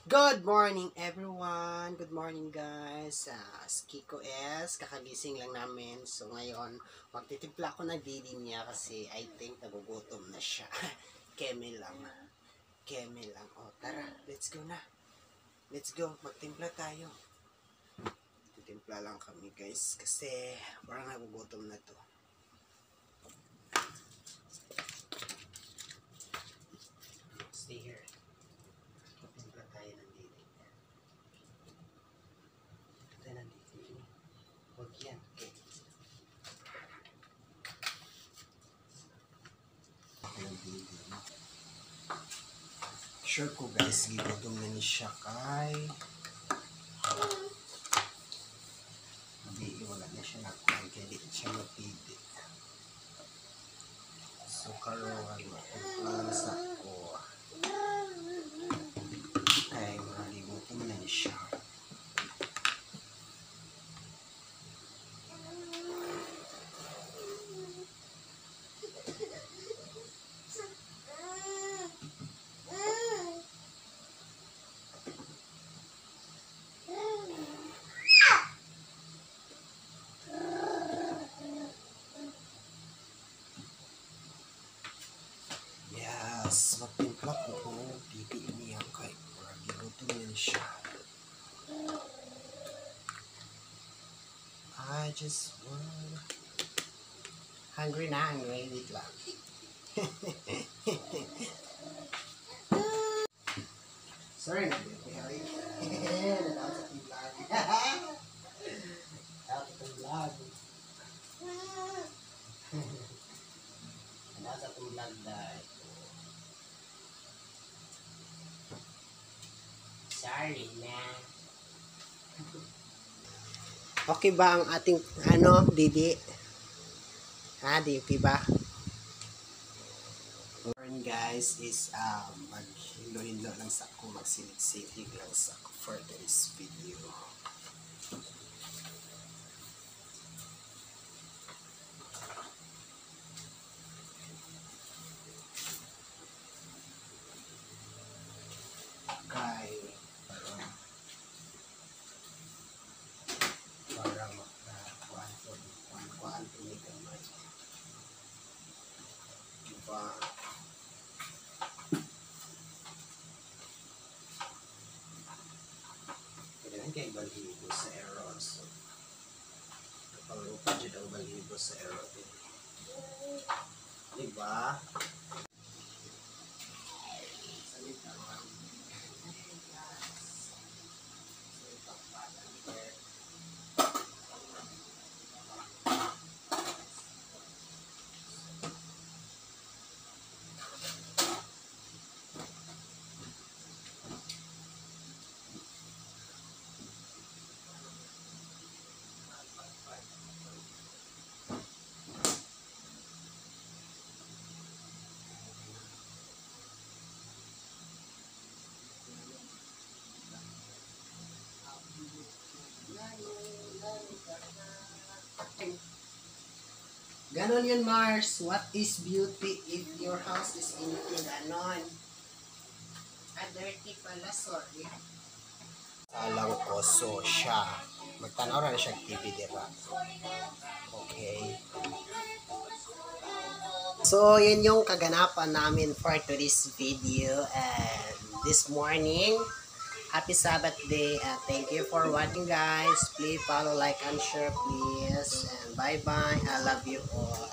Good morning everyone! Good morning guys! Kiko S. Kakagising lang namin. So ngayon, magtitimpla ko ng didi niya kasi I think nagugutom na siya. Keme lang. Keme lang. O tara, let's go na. Let's go. Magtimpla tayo. Titimpla lang kami guys kasi parang nagugutom na to. Stay here. Magtimpla tayo ng didi niya. Ito ng didi niya. Huwag yan. Okay. Sure ko guys, gigutom na ni siya kay hindi, wala na siya nakuha kaya di siya mapili. So karoon, matumplang sa ko ay maligutom na ni siya. Magtimpla ko kung pipi niya kay para giluto niya siya. I just want hungry na, hungry. Wait lang. Sorry na, baby. Natawag sa vlog. Natawag sa vlog. Natawag sa vlog dahil. Sorry na. Okay ba ang ating Didi? Di okay ba? Morning guys is maghilo-hilo lang sa ako, magsilig-silig lang sa ako for this video. Kay balibo sa aero. So, kapag dyan ang balibo sa aero. Diba? Salita lang. Ganon yun, Mars. What is beauty if your house is empty? Ganon. Dirty pala, sorry. Alam ko, so siya. Magtanaw na siya TV, diba? Okay. So, yun yung kaganapan namin for today's video. And this morning, happy Sabbath day. And thank you for watching, guys. Please follow, like, and share, please. And bye-bye. I love you all.